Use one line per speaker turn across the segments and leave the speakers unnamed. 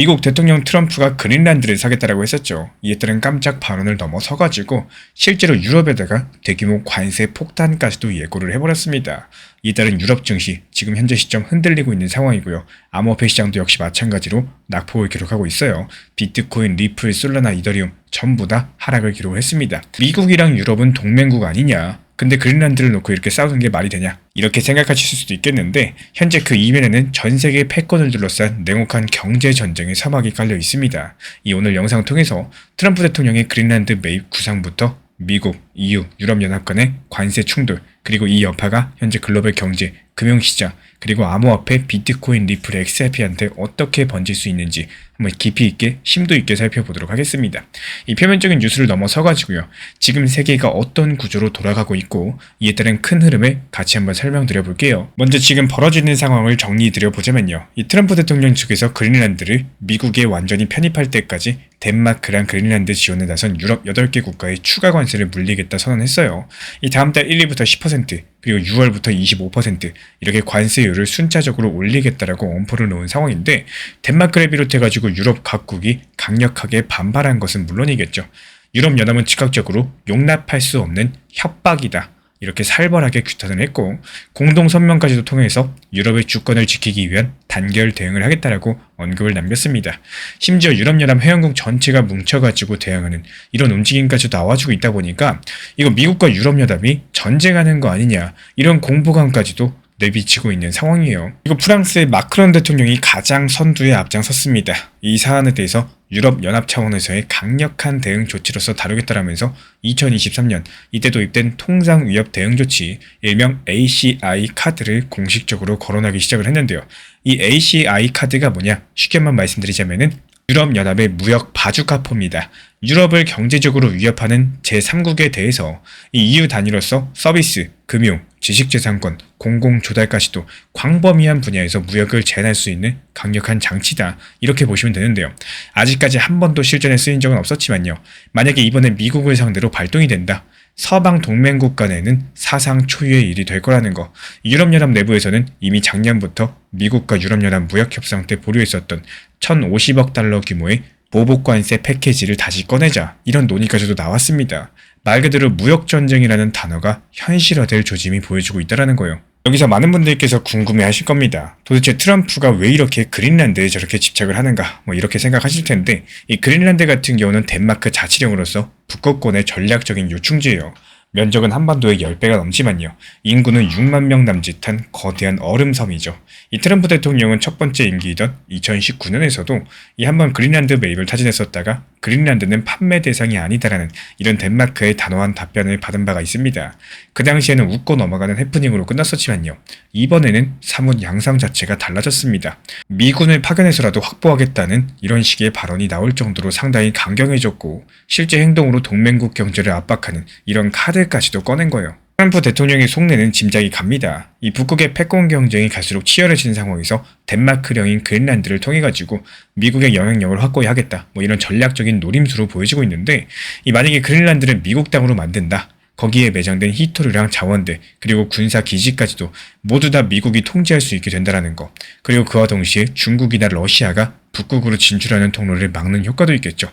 미국 대통령 트럼프가 그린란드를 사겠다라고 했었죠. 이에 따른 깜짝 발언을 넘어서가지고 실제로 유럽에다가 대규모 관세 폭탄까지도 예고를 해버렸습니다. 이에 따른 유럽 증시 지금 현재 시점 흔들리고 있는 상황이고요. 암호화폐 시장도 역시 마찬가지로 낙폭을 기록하고 있어요. 비트코인, 리플, 솔라나, 이더리움 전부 다 하락을 기록했습니다. 미국이랑 유럽은 동맹국 아니냐? 근데 그린란드를 놓고 이렇게 싸우는 게 말이 되냐? 이렇게 생각하실 수도 있겠는데 현재 그 이면에는 전 세계 패권을 둘러싼 냉혹한 경제 전쟁의 사막이 깔려 있습니다. 이 오늘 영상을 통해서 트럼프 대통령의 그린란드 매입 구상부터 미국, EU, 유럽연합 간의 관세 충돌, 그리고 이 여파가 현재 글로벌 경제, 금융시장, 그리고 암호화폐, 비트코인, 리플, XRP한테 어떻게 번질 수 있는지 한번 깊이 있게, 심도 있게 살펴보도록 하겠습니다. 이 표면적인 뉴스를 넘어서가지고요. 지금 세계가 어떤 구조로 돌아가고 있고 이에 따른 큰 흐름을 같이 한번 설명드려 볼게요. 먼저 지금 벌어지는 상황을 정리드려 보자면요. 이 트럼프 대통령 측에서 그린란드를 미국에 완전히 편입할 때까지 덴마크랑 그린란드 지원에 나선 유럽 8개 국가에 추가 관세를 물리겠다 선언했어요. 이 다음 달 1, 2부터 10%, 그리고 6월부터 25% 이렇게 관세율을 순차적으로 올리겠다라고 엄포를 놓은 상황인데 덴마크를 비롯해가지고 유럽 각국이 강력하게 반발한 것은 물론이겠죠. 유럽연합은 즉각적으로 용납할 수 없는 협박이다. 이렇게 살벌하게 규탄을 했고 공동성명까지도 통해서 유럽의 주권을 지키기 위한 단결 대응을 하겠다라고 언급을 남겼습니다. 심지어 유럽연합 회원국 전체가 뭉쳐가지고 대응하는 이런 움직임까지 나와주고 있다 보니까 이거 미국과 유럽연합이 전쟁하는 거 아니냐 이런 공포감까지도 내비치고 있는 상황이에요. 그리고 프랑스의 마크롱 대통령이 가장 선두에 앞장섰습니다. 이 사안에 대해서 유럽연합 차원에서의 강력한 대응 조치로서 다루겠다라면서 2023년 이때 도입된 통상위협 대응 조치, 일명 ACI 카드를 공식적으로 거론하기 시작을 했는데요. 이 ACI 카드가 뭐냐? 쉽게만 말씀드리자면은 유럽연합의 무역 바주카포입니다. 유럽을 경제적으로 위협하는 제3국에 대해서 이 EU 단위로서 서비스, 금융, 지식재산권, 공공조달까지도 광범위한 분야에서 무역을 제한할 수 있는 강력한 장치다. 이렇게 보시면 되는데요. 아직까지 한 번도 실전에 쓰인 적은 없었지만요. 만약에 이번에 미국을 상대로 발동이 된다. 서방 동맹국 간에는 사상 초유의 일이 될 거라는 거. 유럽연합 내부에서는 이미 작년부터 미국과 유럽연합 무역협상 때 보류했었던 1,050억 달러 규모의 보복관세 패키지를 다시 꺼내자 이런 논의까지도 나왔습니다. 말 그대로 무역전쟁이라는 단어가 현실화될 조짐이 보여주고 있다는 거예요. 여기서 많은 분들께서 궁금해하실 겁니다. 도대체 트럼프가 왜 이렇게 그린란드에 저렇게 집착을 하는가 이렇게 생각하실 텐데 이 그린란드 같은 경우는 덴마크 자치령으로서 북극권의 전략적인 요충지예요. 면적은 한반도의 10배가 넘지만요. 인구는 6만 명 남짓한 거대한 얼음섬이죠. 이 트럼프 대통령은 첫 번째 임기이던 2019년에서도 이 한번 그린란드 매입을 타진했었다가 그린란드는 판매 대상이 아니다라는 이런 덴마크의 단호한 답변을 받은 바가 있습니다. 그 당시에는 웃고 넘어가는 해프닝으로 끝났었지만요. 이번에는 사뭇 양상 자체가 달라졌습니다. 미군을 파견해서라도 확보하겠다는 이런 식의 발언이 나올 정도로 상당히 강경해졌고 실제 행동으로 동맹국 경제를 압박하는 이런 카드까지도 꺼낸 거예요. 트럼프 대통령의 속내는 짐작이 갑니다. 이 북극의 패권 경쟁이 갈수록 치열해지는 상황에서 덴마크령인 그린란드를 통해 가지고 미국의 영향력을 확고히 하겠다. 이런 전략적인 노림수로 보여지고 있는데 이 만약에 그린란드를 미국 땅으로 만든다. 거기에 매장된 히토류랑 자원들 그리고 군사 기지까지도 모두 다 미국이 통제할 수 있게 된다는 거. 그리고 그와 동시에 중국이나 러시아가 북극으로 진출하는 통로를 막는 효과도 있겠죠.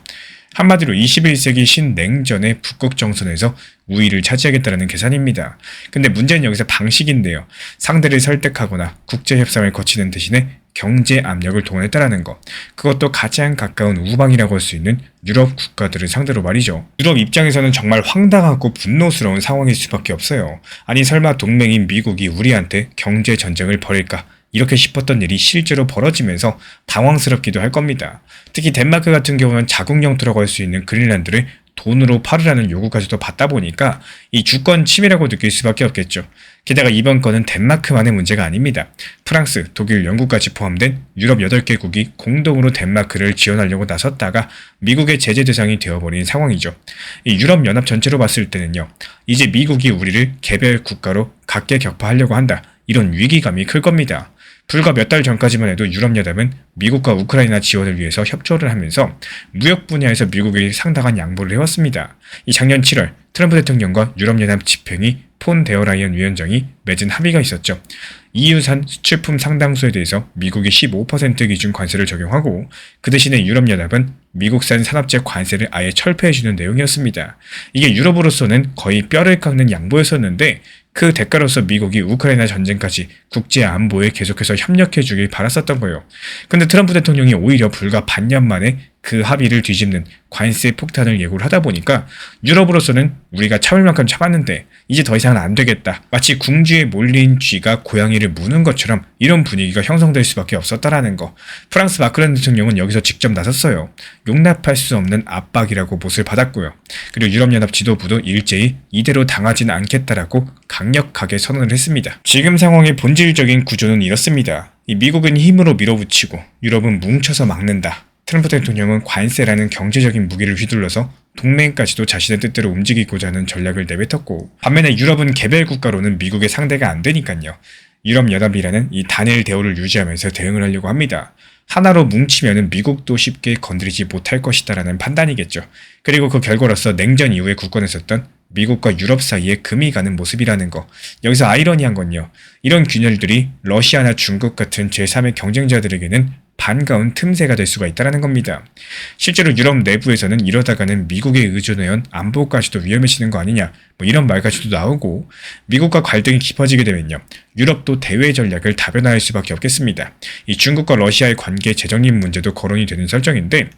한마디로 21세기 신냉전의 북극 정선에서 우위를 차지하겠다는 계산입니다. 근데 문제는 여기서 방식인데요. 상대를 설득하거나 국제협상을 거치는 대신에 경제 압력을 동원했다는 거. 그것도 가장 가까운 우방이라고 할 수 있는 유럽 국가들을 상대로 말이죠. 유럽 입장에서는 정말 황당하고 분노스러운 상황일 수밖에 없어요. 아니 설마 동맹인 미국이 우리한테 경제 전쟁을 벌일까? 이렇게 싶었던 일이 실제로 벌어지면서 당황스럽기도 할 겁니다. 특히 덴마크 같은 경우는 자국 영토라고 할 수 있는 그린란드를 돈으로 팔으라는 요구까지도 받다 보니까 이 주권 침해라고 느낄 수밖에 없겠죠. 게다가 이번 건은 덴마크만의 문제가 아닙니다. 프랑스, 독일, 영국까지 포함된 유럽 8개국이 공동으로 덴마크를 지원하려고 나섰다가 미국의 제재 대상이 되어버린 상황이죠. 이 유럽연합 전체로 봤을 때는요. 이제 미국이 우리를 개별 국가로 각계 격파하려고 한다. 이런 위기감이 클 겁니다. 불과 몇 달 전까지만 해도 유럽연합은 미국과 우크라이나 지원을 위해서 협조를 하면서 무역 분야에서 미국이 상당한 양보를 해왔습니다. 이 작년 7월 트럼프 대통령과 유럽연합 집행위 폰 데어라이언 위원장이 맺은 합의가 있었죠. EU산 수출품 상당수에 대해서 미국이 15% 기준 관세를 적용하고 그 대신에 유럽연합은 미국산 산업재 관세를 아예 철폐해주는 내용이었습니다. 이게 유럽으로서는 거의 뼈를 깎는 양보였었는데 그 대가로서 미국이 우크라이나 전쟁까지 국제 안보에 계속해서 협력해주길 바랐었던 거예요. 근데 트럼프 대통령이 오히려 불과 반년 만에 그 합의를 뒤집는 관세 폭탄을 예고를 하다 보니까 유럽으로서는 우리가 참을 만큼 참았는데 이제 더 이상은 안 되겠다. 마치 궁지에 몰린 쥐가 고양이를 무는 것처럼 이런 분위기가 형성될 수밖에 없었다라는 거. 프랑스 마크롱 대통령은 여기서 직접 나섰어요. 용납할 수 없는 압박이라고 못을 받았고요. 그리고 유럽연합 지도부도 일제히 이대로 당하지는 않겠다라고 강력하게 선언을 했습니다. 지금 상황의 본질적인 구조는 이렇습니다. 이 미국은 힘으로 밀어붙이고 유럽은 뭉쳐서 막는다. 트럼프 대통령은 관세라는 경제적인 무기를 휘둘러서 동맹까지도 자신의 뜻대로 움직이고자 하는 전략을 내뱉었고 반면에 유럽은 개별 국가로는 미국의 상대가 안 되니까요. 유럽연합이라는 이 단일 대우를 유지하면서 대응을 하려고 합니다. 하나로 뭉치면 미국도 쉽게 건드리지 못할 것이다라는 판단이겠죠. 그리고 그 결과로서 냉전 이후에 굳건했었던 미국과 유럽 사이에 금이 가는 모습이라는 거. 여기서 아이러니한 건요. 이런 균열들이 러시아나 중국 같은 제3의 경쟁자들에게는 반가운 틈새가 될 수가 있다는 겁니다. 실제로 유럽 내부에서는 이러다가는 미국에 의존해온 안보까지도 위험해지는 거 아니냐 이런 말까지도 나오고 미국과 갈등이 깊어지게 되면요. 유럽도 대외 전략을 다변화할 수밖에 없겠습니다. 이 중국과 러시아의 관계 재정립 문제도 거론이 되는 설정인데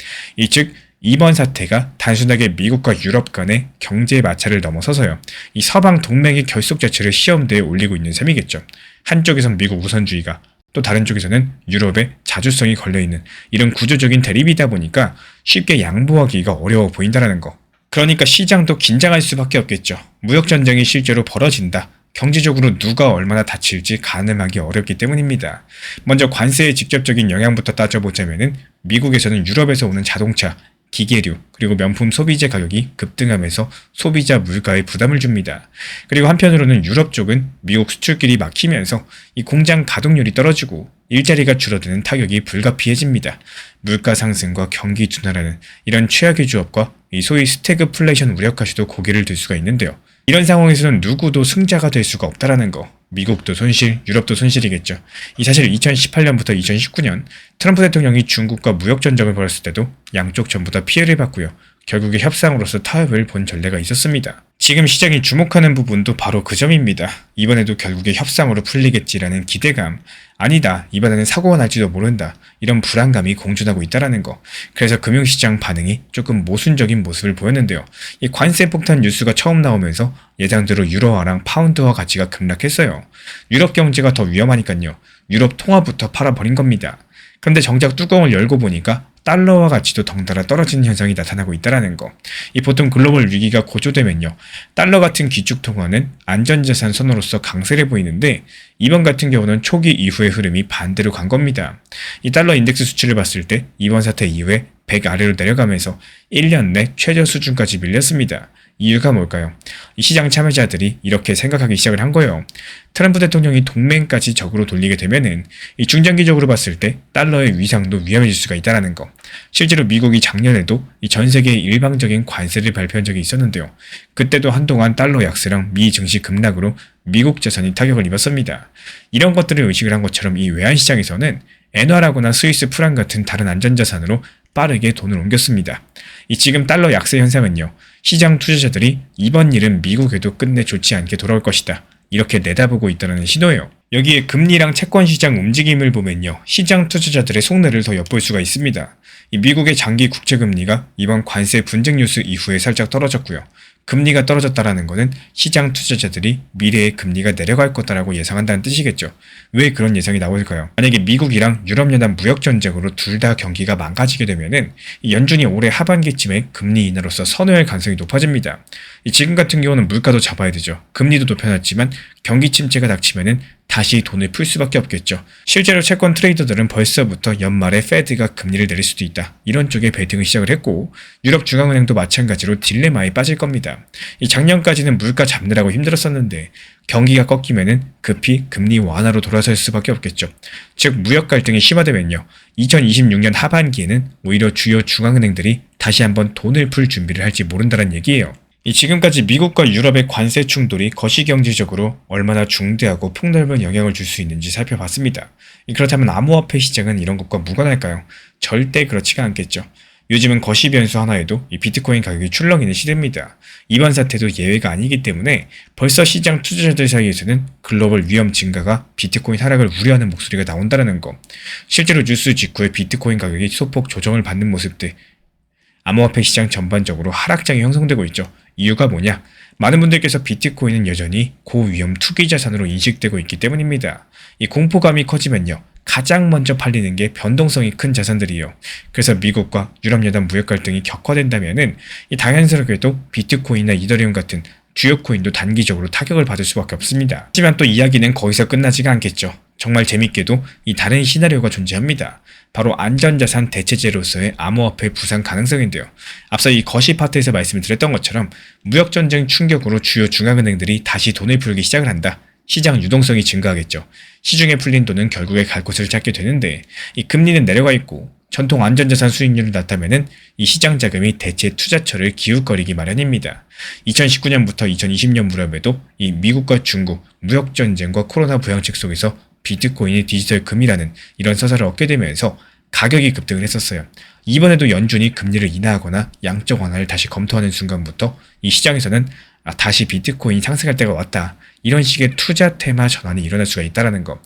즉 이번 사태가 단순하게 미국과 유럽 간의 경제 마찰을 넘어서서요. 이 서방 동맹의 결속 자체를 시험대에 올리고 있는 셈이겠죠. 한쪽에선 미국 우선주의가 또 다른 쪽에서는 유럽의 자주성이 걸려있는 이런 구조적인 대립이다 보니까 쉽게 양보하기가 어려워 보인다는 거. 그러니까 시장도 긴장할 수밖에 없겠죠. 무역전쟁이 실제로 벌어진다. 경제적으로 누가 얼마나 다칠지 가늠하기 어렵기 때문입니다. 먼저 관세의 직접적인 영향부터 따져보자면은 미국에서는 유럽에서 오는 자동차, 기계류, 그리고 명품 소비재 가격이 급등하면서 소비자 물가에 부담을 줍니다. 그리고 한편으로는 유럽 쪽은 미국 수출길이 막히면서 이 공장 가동률이 떨어지고 일자리가 줄어드는 타격이 불가피해집니다. 물가 상승과 경기 둔화라는 이런 최악의 조합과 이 소위 스태그플레이션 우려까지도 고개를 들 수가 있는데요. 이런 상황에서는 누구도 승자가 될 수가 없다라는 거. 미국도 손실, 유럽도 손실이겠죠. 이 사실 2018년부터 2019년 트럼프 대통령이 중국과 무역 전쟁을 벌였을 때도 양쪽 전부 다 피해를 봤고요. 결국에 협상으로서 타협을 본 전례가 있었습니다. 지금 시장이 주목하는 부분도 바로 그 점입니다. 이번에도 결국에 협상으로 풀리겠지라는 기대감, 아니다, 이번에는 사고가 날지도 모른다, 이런 불안감이 공존하고 있다는 거. 그래서 금융시장 반응이 조금 모순적인 모습을 보였는데요. 이 관세 폭탄 뉴스가 처음 나오면서 예상대로 유로화랑 파운드화 가치가 급락했어요. 유럽 경제가 더 위험하니까요. 유럽 통화부터 팔아버린 겁니다. 그런데 정작 뚜껑을 열고 보니까 달러화 가치도 덩달아 떨어지는 현상이 나타나고 있다는 거. 이 보통 글로벌 위기가 고조되면요. 달러 같은 기축 통화는 안전자산 선호로서 강세를 보이는데 이번 같은 경우는 초기 이후의 흐름이 반대로 간 겁니다. 이 달러 인덱스 수치를 봤을 때 이번 사태 이후에 100 아래로 내려가면서 1년 내 최저 수준까지 밀렸습니다. 이유가 뭘까요? 이 시장 참여자들이 이렇게 생각하기 시작을 한 거예요. 트럼프 대통령이 동맹까지 적으로 돌리게 되면은 이 중장기적으로 봤을 때 달러의 위상도 위험해질 수가 있다는 거. 실제로 미국이 작년에도 이 전 세계에 일방적인 관세를 발표한 적이 있었는데요. 그때도 한동안 달러 약세랑 미 증시 급락으로 미국 자산이 타격을 입었습니다. 이런 것들을 의식을 한 것처럼 이 외환시장에서는 엔화라거나 스위스 프랑 같은 다른 안전자산으로 빠르게 돈을 옮겼습니다. 이 지금 달러 약세 현상은요. 시장 투자자들이 이번 일은 미국에도 끝내 좋지 않게 돌아올 것이다. 이렇게 내다보고 있다는 신호예요. 여기에 금리랑 채권 시장 움직임을 보면요. 시장 투자자들의 속내를 더 엿볼 수가 있습니다. 이 미국의 장기 국채금리가 이번 관세 분쟁 뉴스 이후에 살짝 떨어졌고요. 금리가 떨어졌다라는 것은 시장 투자자들이 미래의 금리가 내려갈 거다라고 예상한다는 뜻이겠죠. 왜 그런 예상이 나올까요? 만약에 미국이랑 유럽연합 무역전쟁으로 둘 다 경기가 망가지게 되면은 연준이 올해 하반기쯤에 금리 인하로서 선회할 가능성이 높아집니다. 지금 같은 경우는 물가도 잡아야 되죠. 금리도 높여놨지만 경기 침체가 닥치면은 다시 돈을 풀 수밖에 없겠죠. 실제로 채권 트레이더들은 벌써부터 연말에 페드가 금리를 내릴 수도 있다. 이런 쪽에 베팅을 시작을 했고 유럽 중앙은행도 마찬가지로 딜레마에 빠질 겁니다. 이 작년까지는 물가 잡느라고 힘들었었는데 경기가 꺾이면은 급히 금리 완화로 돌아설 수밖에 없겠죠. 즉 무역 갈등이 심화되면요. 2026년 하반기에는 오히려 주요 중앙은행들이 다시 한번 돈을 풀 준비를 할지 모른다는 얘기예요. 이 지금까지 미국과 유럽의 관세 충돌이 거시경제적으로 얼마나 중대하고 폭넓은 영향을 줄 수 있는지 살펴봤습니다. 그렇다면 암호화폐 시장은 이런 것과 무관할까요? 절대 그렇지가 않겠죠. 요즘은 거시 변수 하나에도 이 비트코인 가격이 출렁이는 시대입니다. 이번 사태도 예외가 아니기 때문에 벌써 시장 투자자들 사이에서는 글로벌 위험 증가가 비트코인 하락을 우려하는 목소리가 나온다는 거. 실제로 뉴스 직후에 비트코인 가격이 소폭 조정을 받는 모습들. 암호화폐 시장 전반적으로 하락장이 형성되고 있죠. 이유가 뭐냐? 많은 분들께서 비트코인은 여전히 고위험 투기 자산으로 인식되고 있기 때문입니다. 이 공포감이 커지면요. 가장 먼저 팔리는 게 변동성이 큰 자산들이에요. 그래서 미국과 유럽 연합 무역 갈등이 격화된다면은 이 당연스럽게도 비트코인이나 이더리움 같은 주요 코인도 단기적으로 타격을 받을 수밖에 없습니다. 하지만 또 이야기는 거기서 끝나지가 않겠죠. 정말 재밌게도 이 다른 시나리오가 존재합니다. 바로 안전자산 대체제로서의 암호화폐 부상 가능성인데요. 앞서 이 거시 파트에서 말씀을 드렸던 것처럼 무역전쟁 충격으로 주요 중앙은행들이 다시 돈을 풀기 시작을 한다. 시장 유동성이 증가하겠죠. 시중에 풀린 돈은 결국에 갈 곳을 찾게 되는데 이 금리는 내려가 있고 전통 안전자산 수익률을 낮다면은 이 시장 자금이 대체 투자처를 기웃거리기 마련입니다. 2019년부터 2020년 무렵에도 이 미국과 중국 무역전쟁과 코로나 부양책 속에서 비트코인이 디지털 금이라는 이런 서사를 얻게 되면서 가격이 급등을 했었어요. 이번에도 연준이 금리를 인하하거나 양적 완화를 다시 검토하는 순간부터 이 시장에서는 다시 비트코인이 상승할 때가 왔다. 이런 식의 투자 테마 전환이 일어날 수가 있다는 거.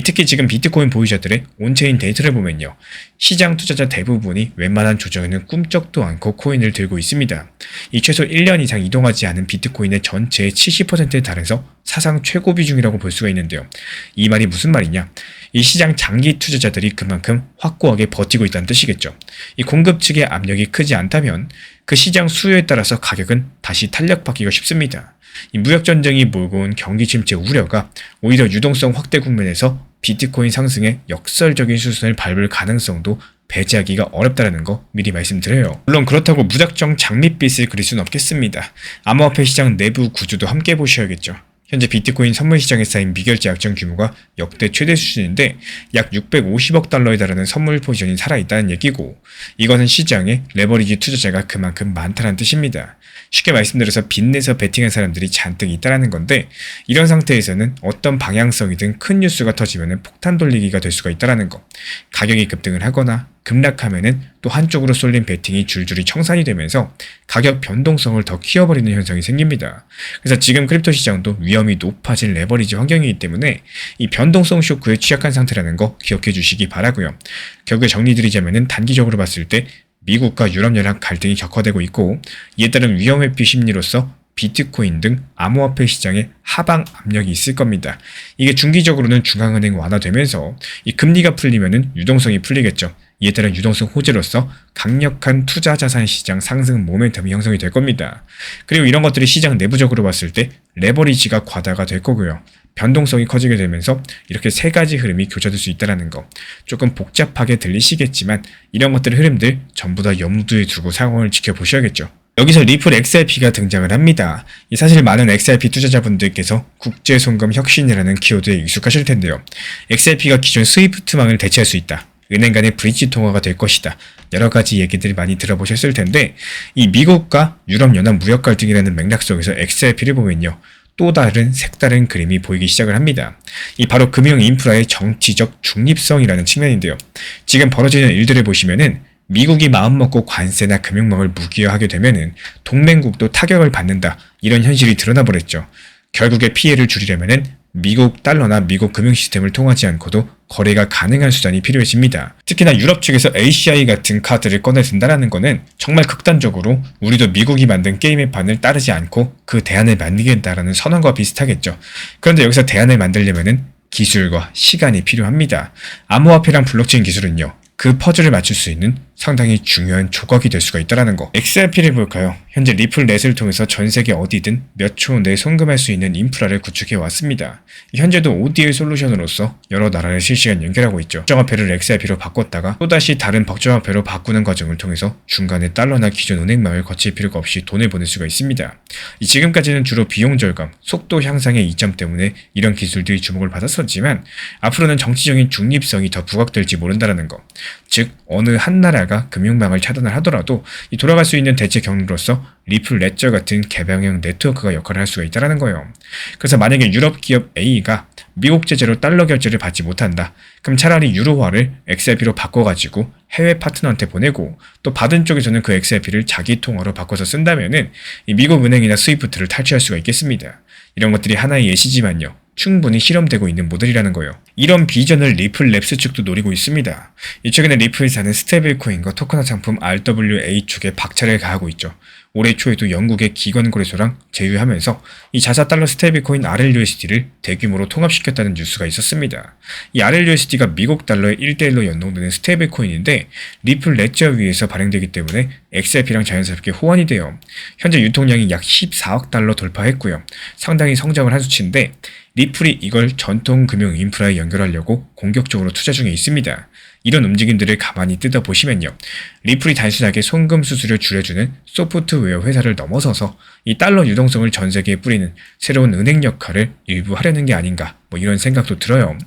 특히 지금 비트코인 보유자들의 온체인 데이터를 보면요. 시장 투자자 대부분이 웬만한 조정에는 꿈쩍도 않고 코인을 들고 있습니다. 이 최소 1년 이상 이동하지 않은 비트코인의 전체의 70%에 달해서 사상 최고 비중이라고 볼 수가 있는데요. 이 말이 무슨 말이냐? 이 시장 장기 투자자들이 그만큼 확고하게 버티고 있다는 뜻이겠죠. 이 공급 측의 압력이 크지 않다면 그 시장 수요에 따라서 가격은 다시 탄력받기가 쉽습니다. 이 무역전쟁이 몰고 온 경기 침체 우려가 오히려 유동성 확대 국면에서 비트코인 상승의 역설적인 수순을 밟을 가능성도 배제하기가 어렵다는 거 미리 말씀드려요. 물론 그렇다고 무작정 장밋빛을 그릴 수는 없겠습니다. 암호화폐 시장 내부 구조도 함께 보셔야겠죠. 현재 비트코인 선물 시장에 쌓인 미결제 약정 규모가 역대 최대 수준인데 약 650억 달러에 달하는 선물 포지션이 살아있다는 얘기고 이것은 시장에 레버리지 투자자가 그만큼 많다는 뜻입니다. 쉽게 말씀드려서 빚내서 베팅한 사람들이 잔뜩 있다는 건데 이런 상태에서는 어떤 방향성이든 큰 뉴스가 터지면 폭탄 돌리기가 될 수가 있다는 거. 가격이 급등을 하거나 급락하면은 또 한쪽으로 쏠린 베팅이 줄줄이 청산이 되면서 가격 변동성을 더 키워버리는 현상이 생깁니다. 그래서 지금 크립토 시장도 위험이 높아진 레버리지 환경이기 때문에 이 변동성 쇼크에 취약한 상태라는 거 기억해 주시기 바라고요. 결국에 정리드리자면은 단기적으로 봤을 때 미국과 유럽연합 갈등이 격화되고 있고 이에 따른 위험회피 심리로서 비트코인 등 암호화폐 시장에 하방 압력이 있을 겁니다. 이게 중기적으로는 중앙은행 완화되면서 이 금리가 풀리면은 유동성이 풀리겠죠. 이에 따른 유동성 호재로서 강력한 투자 자산 시장 상승 모멘텀이 형성이 될 겁니다. 그리고 이런 것들이 시장 내부적으로 봤을 때 레버리지가 과다가 될 거고요. 변동성이 커지게 되면서 이렇게 세 가지 흐름이 교차될 수 있다는 거. 조금 복잡하게 들리시겠지만 이런 것들의 흐름들 전부 다 염두에 두고 상황을 지켜보셔야겠죠. 여기서 리플 XRP가 등장을 합니다. 사실 많은 XRP 투자자분들께서 국제송금 혁신이라는 키워드에 익숙하실 텐데요. XRP가 기존 스위프트망을 대체할 수 있다. 은행 간의 브릿지 통화가 될 것이다. 여러 가지 얘기들을 많이 들어보셨을 텐데 이 미국과 유럽연합 무역 갈등이라는 맥락 속에서 XRP를 보면요. 또 다른 색다른 그림이 보이기 시작을 합니다. 이 바로 금융 인프라의 정치적 중립성이라는 측면인데요. 지금 벌어지는 일들을 보시면은 미국이 마음먹고 관세나 금융망을 무기화하게 되면은 동맹국도 타격을 받는다. 이런 현실이 드러나버렸죠. 결국에 피해를 줄이려면은 미국 달러나 미국 금융 시스템을 통하지 않고도 거래가 가능한 수단이 필요해집니다. 특히나 유럽 측에서 ACI 같은 카드를 꺼내든다는 것은 정말 극단적으로 우리도 미국이 만든 게임의 판을 따르지 않고 그 대안을 만들겠다라는 선언과 비슷하겠죠. 그런데 여기서 대안을 만들려면은 기술과 시간이 필요합니다. 암호화폐랑 블록체인 기술은요. 그 퍼즐을 맞출 수 있는 상당히 중요한 조각이 될 수가 있다는 거. XRP를 볼까요? 현재 리플넷을 통해서 전 세계 어디든 몇 초 내에 송금할 수 있는 인프라를 구축해 왔습니다. 현재도 ODL 솔루션으로서 여러 나라를 실시간 연결하고 있죠. 법정화폐를 XRP로 바꿨다가 또다시 다른 법정화폐로 바꾸는 과정을 통해서 중간에 달러나 기존 은행망을 거칠 필요가 없이 돈을 보낼 수가 있습니다. 지금까지는 주로 비용 절감, 속도 향상의 이점 때문에 이런 기술들이 주목을 받았었지만 앞으로는 정치적인 중립성이 더 부각될지 모른다는 거. 즉 어느 한 나라가 금융망을 차단을 하더라도 이 돌아갈 수 있는 대체 경로로서 리플 레저 같은 개방형 네트워크가 역할을 할 수가 있다는 거예요. 그래서 만약에 유럽 기업 A가 미국 제재로 달러 결제를 받지 못한다. 그럼 차라리 유로화를 XRP로 바꿔가지고 해외 파트너한테 보내고 또 받은 쪽에서는 그 XRP를 자기 통화로 바꿔서 쓴다면은 이 미국 은행이나 스위프트를 탈취할 수가 있겠습니다. 이런 것들이 하나의 예시지만요. 충분히 실험되고 있는 모델이라는 거예요. 이런 비전을 리플랩스 측도 노리고 있습니다. 최근에 리플사는 스테이블코인과 토큰화 상품 RWA 쪽에 박차를 가하고 있죠. 올해 초에도 영국의 기관 거래소랑 제휴하면서 이 자사 달러 스테이블코인 RLUSD를 대규모로 통합시켰다는 뉴스가 있었습니다. 이 RLUSD가 미국 달러의 1대1로 연동되는 스테이블코인인데 리플 레저 위에서 발행되기 때문에 XRP랑 자연스럽게 호환이 돼요. 현재 유통량이 약 14억 달러 돌파했고요. 상당히 성장을 한 수치인데 리플이 이걸 전통 금융 인프라에 연결하려고 공격적으로 투자 중에 있습니다. 이런 움직임들을 가만히 뜯어보시면요. 리플이 단순하게 송금 수수료 줄여주는 소프트웨어 회사를 넘어서서 이 달러 유동성을 전 세계에 뿌리는 새로운 은행 역할을 일부 하려는 게 아닌가 이런 생각도 들어요.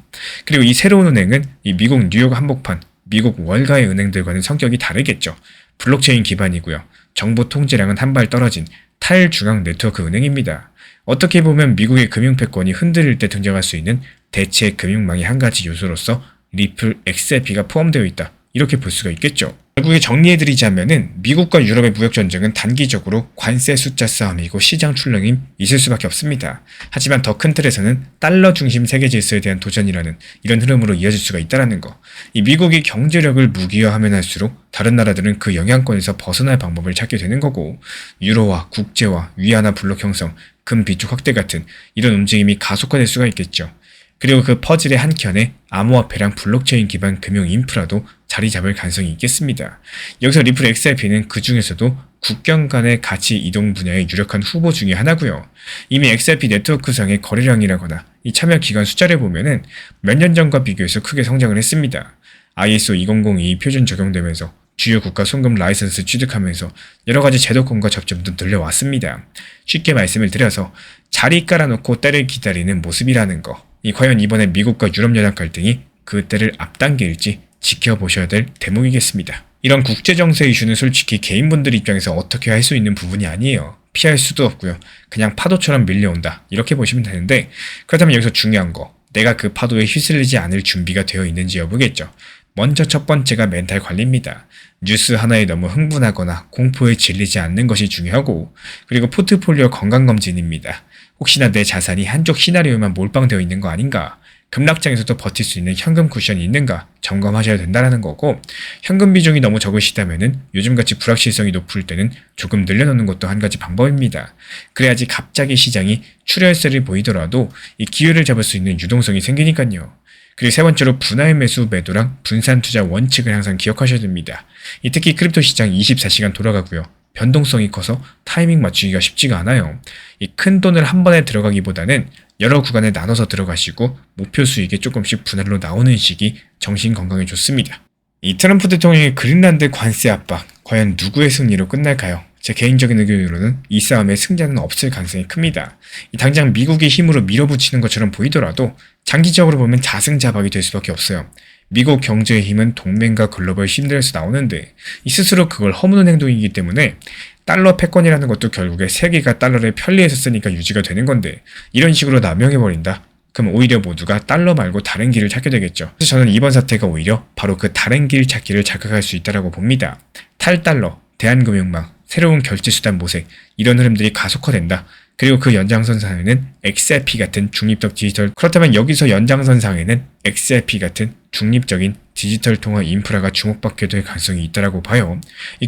그리고 이 새로운 은행은 이 미국 뉴욕 한복판, 미국 월가의 은행들과는 성격이 다르겠죠. 블록체인 기반이고요. 정보 통제량은 한 발 떨어진 탈중앙 네트워크 은행입니다. 어떻게 보면 미국의 금융 패권이 흔들릴 때 등장할 수 있는 대체 금융망의 한 가지 요소로서 리플 XRP가 포함되어 있다. 이렇게 볼 수가 있겠죠. 결국에 정리해드리자면은 미국과 유럽의 무역전쟁은 단기적으로 관세 숫자 싸움이고 시장 출렁임 있을 수밖에 없습니다. 하지만 더 큰 틀에서는 달러 중심 세계 질서에 대한 도전이라는 이런 흐름으로 이어질 수가 있다는 거. 이 미국이 경제력을 무기화하면 할수록 다른 나라들은 그 영향권에서 벗어날 방법을 찾게 되는 거고 유로화, 국제화, 위안화 블록 형성, 금 비축 확대 같은 이런 움직임이 가속화될 수가 있겠죠. 그리고 그 퍼즐의 한켠에 암호화폐랑 블록체인 기반 금융 인프라도 자리 잡을 가능성이 있겠습니다. 여기서 리플 XRP는 그 중에서도 국경 간의 가치 이동 분야의 유력한 후보 중에 하나고요. 이미 XRP 네트워크상의 거래량이라거나 이 참여 기간 숫자를 보면은 몇 년 전과 비교해서 크게 성장을 했습니다. ISO 2002 표준 적용되면서 주요 국가 송금 라이선스 취득하면서 여러가지 제도권과 접점도 늘려왔습니다. 쉽게 말씀을 드려서 자리 깔아놓고 때를 기다리는 모습이라는 거. 과연 이번에 미국과 유럽연합 갈등이 그 때를 앞당길지 지켜보셔야 될 대목이겠습니다. 이런 국제정세 이슈는 솔직히 개인분들 입장에서 어떻게 할 수 있는 부분이 아니에요. 피할 수도 없고요. 그냥 파도처럼 밀려온다. 이렇게 보시면 되는데 그렇다면 여기서 중요한 거. 내가 그 파도에 휘둘리지 않을 준비가 되어 있는지 여부겠죠. 먼저 첫 번째가 멘탈 관리입니다. 뉴스 하나에 너무 흥분하거나 공포에 질리지 않는 것이 중요하고 그리고 포트폴리오 건강검진입니다. 혹시나 내 자산이 한쪽 시나리오에만 몰빵되어 있는 거 아닌가? 급락장에서도 버틸 수 있는 현금 쿠션이 있는가 점검하셔야 된다는 거고 현금 비중이 너무 적으시다면은 요즘같이 불확실성이 높을 때는 조금 늘려놓는 것도 한 가지 방법입니다. 그래야지 갑자기 시장이 출혈세를 보이더라도 이 기회를 잡을 수 있는 유동성이 생기니까요. 그리고 세 번째로 분할 매수 매도랑 분산 투자 원칙을 항상 기억하셔야 됩니다. 특히 크립토 시장 24시간 돌아가고요. 변동성이 커서 타이밍 맞추기가 쉽지가 않아요. 이 큰 돈을 한 번에 들어가기보다는 여러 구간에 나눠서 들어가시고 목표 수익이 조금씩 분할로 나오는 식이 정신 건강에 좋습니다. 이 트럼프 대통령의 그린란드 관세 압박, 과연 누구의 승리로 끝날까요? 제 개인적인 의견으로는 이 싸움의 승자는 없을 가능성이 큽니다. 당장 미국의 힘으로 밀어붙이는 것처럼 보이더라도 장기적으로 보면 자승자박이 될 수밖에 없어요. 미국 경제의 힘은 동맹과 글로벌 힘들에서 나오는데 스스로 그걸 허무는 행동이기 때문에 달러 패권이라는 것도 결국에 세계가 달러를 편리해서 쓰니까 유지가 되는 건데 이런 식으로 남용해버린다? 그럼 오히려 모두가 달러 말고 다른 길을 찾게 되겠죠. 그래서 저는 이번 사태가 오히려 바로 그 다른 길 찾기를 자극할 수 있다고 봅니다. 탈달러, 대한금융망, 새로운 결제수단 모색 이런 흐름들이 가속화된다. 그리고 그 연장선상에는 XRP 같은 중립적 디지털 그렇다면 여기서 연장선상에는 XRP 같은 중립적인 디지털 통화 인프라가 주목받게 될 가능성이 있다고 봐요.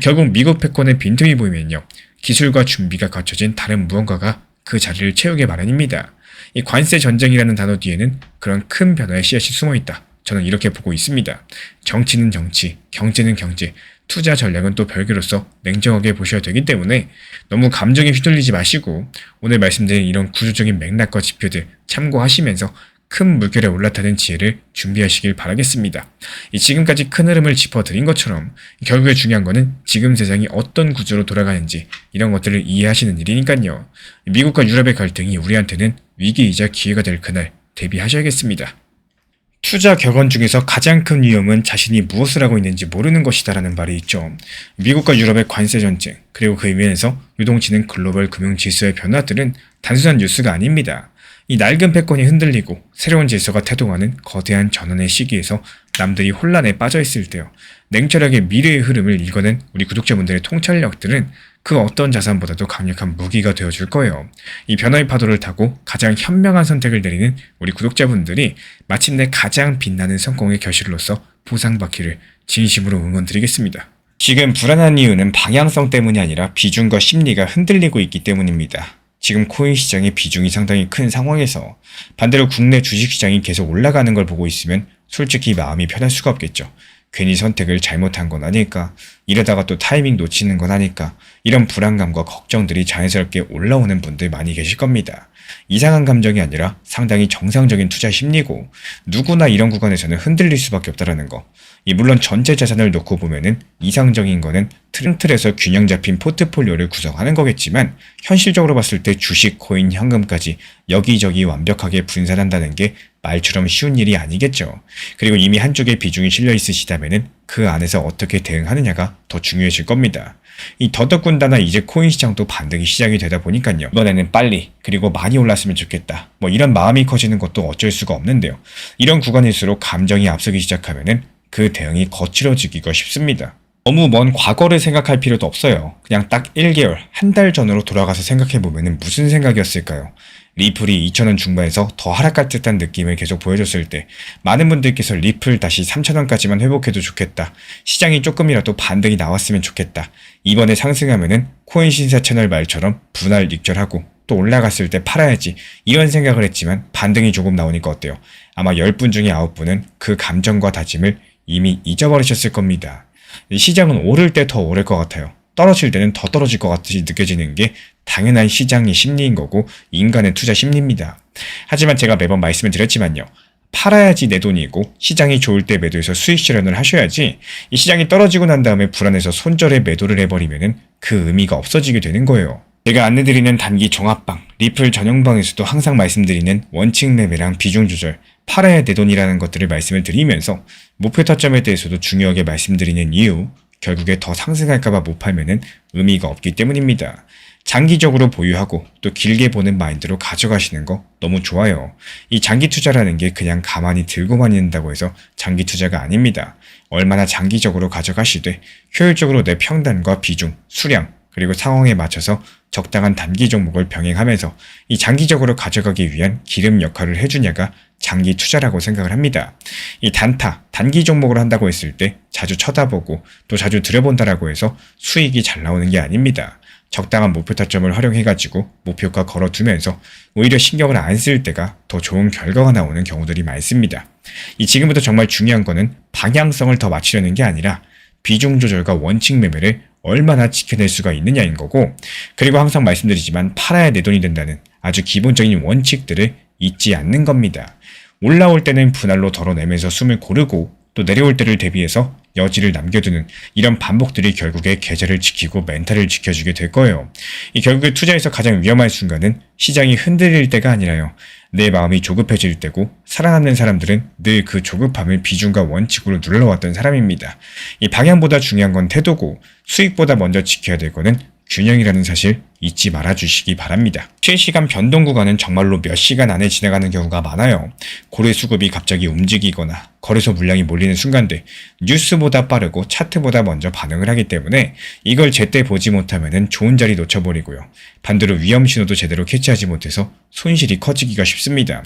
결국 미국 패권의 빈틈이 보이면요. 기술과 준비가 갖춰진 다른 무언가가 그 자리를 채우게 마련입니다. 이 관세 전쟁이라는 단어 뒤에는 그런 큰 변화의 씨앗이 숨어있다. 저는 이렇게 보고 있습니다. 정치는 정치, 경제는 경제, 투자 전략은 또 별개로서 냉정하게 보셔야 되기 때문에 너무 감정에 휘둘리지 마시고 오늘 말씀드린 이런 구조적인 맥락과 지표들 참고하시면서 큰 물결에 올라타는 지혜를 준비하시길 바라겠습니다. 지금까지 큰 흐름을 짚어드린 것처럼 결국에 중요한 거는 지금 세상이 어떤 구조로 돌아가는지 이런 것들을 이해하시는 일이니까요. 미국과 유럽의 갈등이 우리한테는 위기이자 기회가 될 그날 대비하셔야겠습니다. 투자 격언 중에서 가장 큰 위험은 자신이 무엇을 하고 있는지 모르는 것이다라는 말이 있죠. 미국과 유럽의 관세 전쟁, 그리고 그 이면에서 유동치는 글로벌 금융 질서의 변화들은 단순한 뉴스가 아닙니다. 이 낡은 패권이 흔들리고 새로운 질서가 태동하는 거대한 전환의 시기에서 남들이 혼란에 빠져있을 때요. 냉철하게 미래의 흐름을 읽어낸 우리 구독자분들의 통찰력들은 그 어떤 자산보다도 강력한 무기가 되어줄 거예요. 이 변화의 파도를 타고 가장 현명한 선택을 내리는 우리 구독자분들이 마침내 가장 빛나는 성공의 결실로서 보상받기를 진심으로 응원드리겠습니다. 지금 불안한 이유는 방향성 때문이 아니라 비중과 심리가 흔들리고 있기 때문입니다. 지금 코인 시장의 비중이 상당히 큰 상황에서 반대로 국내 주식시장이 계속 올라가는 걸 보고 있으면 솔직히 마음이 편할 수가 없겠죠. 괜히 선택을 잘못한 건 아닐까, 이러다가 또 타이밍 놓치는 건 아닐까, 이런 불안감과 걱정들이 자연스럽게 올라오는 분들 많이 계실 겁니다. 이상한 감정이 아니라 상당히 정상적인 투자 심리고 누구나 이런 구간에서는 흔들릴 수밖에 없다는 거. 물론 전체 자산을 놓고 보면은 이상적인 거는 틀에서 균형 잡힌 포트폴리오를 구성하는 거겠지만 현실적으로 봤을 때 주식, 코인, 현금까지 여기저기 완벽하게 분산한다는 게 말처럼 쉬운 일이 아니겠죠. 그리고 이미 한쪽에 비중이 실려 있으시다면은 그 안에서 어떻게 대응하느냐가 더 중요해질 겁니다. 이 더더군다나 이제 코인 시장도 반등이 시작이 되다 보니까요. 이번에는 빨리 그리고 많이 올랐으면 좋겠다. 이런 마음이 커지는 것도 어쩔 수가 없는데요. 이런 구간일수록 감정이 앞서기 시작하면은 그 대응이 거칠어지기가 쉽습니다. 너무 먼 과거를 생각할 필요도 없어요. 그냥 딱 1개월, 한 달 전으로 돌아가서 생각해보면 무슨 생각이었을까요? 리플이 2,000원 중반에서 더 하락할 듯한 느낌을 계속 보여줬을 때 많은 분들께서 리플 다시 3,000원까지만 회복해도 좋겠다. 시장이 조금이라도 반등이 나왔으면 좋겠다. 이번에 상승하면은 코인 신사 채널 말처럼 분할 익절하고 또 올라갔을 때 팔아야지 이런 생각을 했지만 반등이 조금 나오니까 어때요? 아마 10분 중에 9분은 그 감정과 다짐을 이미 잊어버리셨을 겁니다. 시장은 오를 때 더 오를 것 같아요. 떨어질 때는 더 떨어질 것 같이 느껴지는 게 당연한 시장의 심리인 거고 인간의 투자 심리입니다. 하지만 제가 매번 말씀을 드렸지만요. 팔아야지 내 돈이고 시장이 좋을 때 매도해서 수익 실현을 하셔야지 이 시장이 떨어지고 난 다음에 불안해서 손절에 매도를 해버리면 그 의미가 없어지게 되는 거예요. 제가 안내드리는 단기 종합방, 리플 전용방에서도 항상 말씀드리는 원칙 매매랑 비중 조절, 팔아야 내 돈이라는 것들을 말씀을 드리면서 목표 타점에 대해서도 중요하게 말씀드리는 이유, 결국에 더 상승할까봐 못 팔면은 의미가 없기 때문입니다. 장기적으로 보유하고 또 길게 보는 마인드로 가져가시는 거 너무 좋아요. 이 장기 투자라는 게 그냥 가만히 들고만 있는다고 해서 장기 투자가 아닙니다. 얼마나 장기적으로 가져가시되 효율적으로 내 평단과 비중, 수량, 그리고 상황에 맞춰서 적당한 단기 종목을 병행하면서 이 장기적으로 가져가기 위한 기름 역할을 해주냐가 장기 투자라고 생각을 합니다. 이 단타, 단기 종목을 한다고 했을 때 자주 쳐다보고 또 자주 들여본다라고 해서 수익이 잘 나오는 게 아닙니다. 적당한 목표 타점을 활용해가지고 목표가 걸어두면서 오히려 신경을 안 쓸 때가 더 좋은 결과가 나오는 경우들이 많습니다. 이 지금부터 정말 중요한 거는 방향성을 더 맞추려는 게 아니라 비중 조절과 원칙 매매를 얼마나 지켜낼 수가 있느냐인 거고, 그리고 항상 말씀드리지만 팔아야 내 돈이 된다는 아주 기본적인 원칙들을 잊지 않는 겁니다. 올라올 때는 분할로 덜어내면서 숨을 고르고 또 내려올 때를 대비해서 여지를 남겨두는 이런 반복들이 결국에 계좌를 지키고 멘탈을 지켜주게 될 거예요. 이 결국에 투자에서 가장 위험한 순간은 시장이 흔들릴 때가 아니라요. 내 마음이 조급해질 때고 살아남는 사람들은 늘 그 조급함을 비중과 원칙으로 눌러왔던 사람입니다. 이 방향보다 중요한 건 태도고 수익보다 먼저 지켜야 될 거는 균형이라는 사실 잊지 말아주시기 바랍니다. 실시간 변동 구간은 정말로 몇 시간 안에 지나가는 경우가 많아요. 고래 수급이 갑자기 움직이거나 거래소 물량이 몰리는 순간들 뉴스보다 빠르고 차트보다 먼저 반응을 하기 때문에 이걸 제때 보지 못하면 좋은 자리 놓쳐버리고요. 반대로 위험 신호도 제대로 캐치하지 못해서 손실이 커지기가 쉽습니다.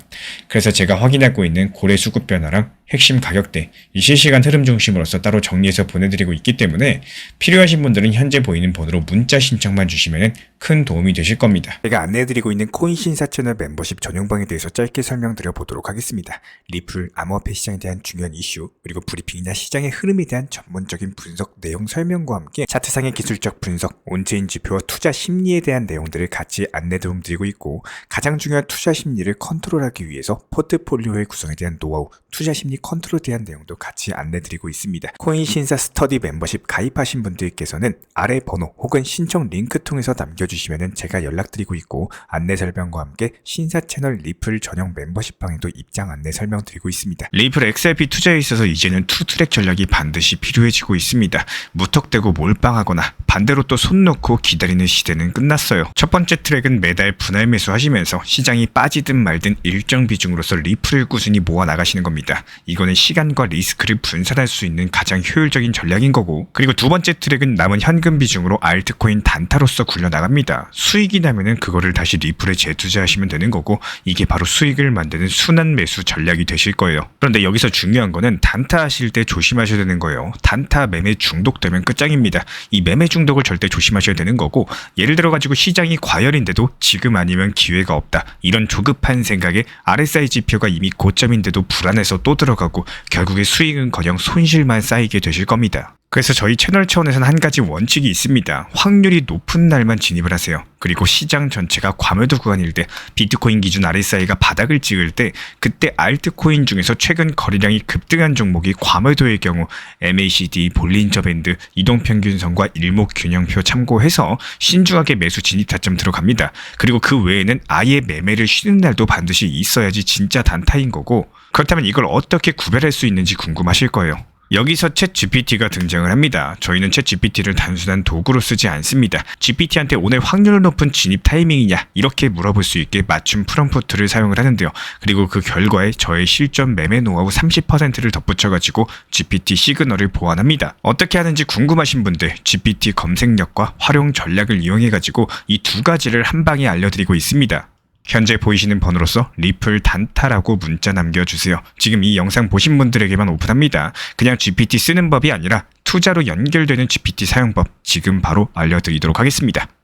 그래서 제가 확인하고 있는 고래 수급 변화랑 핵심 가격대, 이 실시간 흐름 중심으로서 따로 정리해서 보내드리고 있기 때문에 필요하신 분들은 현재 보이는 번호로 문자 신청만 주시면 큰 도움이 되실 겁니다. 제가 안내해드리고 있는 코인 신사 채널 멤버십 전용방에 대해서 짧게 설명드려 보도록 하겠습니다. 리플, 암호화폐 시장에 대한 중요한 이슈, 그리고 브리핑이나 시장의 흐름에 대한 전문적인 분석 내용 설명과 함께 차트상의 기술적 분석, 온체인 지표와 투자 심리에 대한 내용들을 같이 안내 도움드리고 있고, 가장 중요한 투자 심리를 컨트롤하기 위해서 포트폴리오의 구성에 대한 노하우, 투자 심리 컨트롤에 대한 내용도 같이 안내드리고 있습니다. 코인 신사 스터디 멤버십 가입하신 분들께서는 아래 번호 혹은 신청 링크 통해서 남겨주시면 제가 연락드리고 있고, 안내 설명과 함께 신사 채널 리플 전용 멤버십 방에도 입장 안내 설명드리고 있습니다. 리플 XRP 투자에 있어서 이제는 투트랙 전략이 반드시 필요해지고 있습니다. 무턱대고 몰빵하거나 반대로 또 손 놓고 기다리는 시대는 끝났어요. 첫 번째 트랙은 매달 분할 매수하시면서 시장이 빠지든 말든 일정 비중으로서 리플을 꾸준히 모아 나가시는 겁니다. 이거는 시간과 리스크를 분산할 수 있는 가장 효율적인 전략인 거고, 그리고 두 번째 트랙은 남은 현금 비중으로 알트코인 단타로서 굴려나갑니다. 수익이 나면은 그거를 다시 리플에 재투자하시면 되는 거고, 이게 바로 수익을 만드는 순환 매수 전략이 되실 거예요. 그런데 여기서 중요한 거는 단타 하실 때 조심하셔야 되는 거예요. 단타 매매 중독되면 끝장입니다. 이 매매 중독을 절대 조심하셔야 되는 거고, 예를 들어 가지고 시장이 과열인데도 지금 아니면 기회가 없다, 이런 조급한 생각에 RSI 지표가 이미 고점인데도 불안해서 또 들어가고 결국에 수익은커녕 손실만 쌓이게 되실 겁니다. 그래서 저희 채널 차원에서는 한 가지 원칙이 있습니다. 확률이 높은 날만 진입을 하세요. 그리고 시장 전체가 과매도 구간일 때, 비트코인 기준 RSI가 바닥을 찍을 때, 그때 알트코인 중에서 최근 거래량이 급등한 종목이 과매도의 경우 MACD, 볼린저 밴드, 이동평균선과 일목균형표 참고해서 신중하게 매수 진입 타점 들어갑니다. 그리고 그 외에는 아예 매매를 쉬는 날도 반드시 있어야지 진짜 단타인 거고, 그렇다면 이걸 어떻게 구별할 수 있는지 궁금하실 거예요. 여기서 챗 GPT가 등장을 합니다. 저희는 챗 GPT를 단순한 도구로 쓰지 않습니다. GPT한테 오늘 확률 높은 진입 타이밍이냐, 이렇게 물어볼 수 있게 맞춤 프롬프트를 사용을 하는데요. 그리고 그 결과에 저의 실전 매매 노하우 30%를 덧붙여가지고 GPT 시그널을 보완합니다. 어떻게 하는지 궁금하신 분들 GPT 검색력과 활용 전략을 이용해가지고 이 두 가지를 한 방에 알려드리고 있습니다. 현재 보이시는 번호로서 리플 단타라고 문자 남겨주세요. 지금 이 영상 보신 분들에게만 오픈합니다. 그냥 GPT 쓰는 법이 아니라 투자로 연결되는 GPT 사용법 지금 바로 알려드리도록 하겠습니다.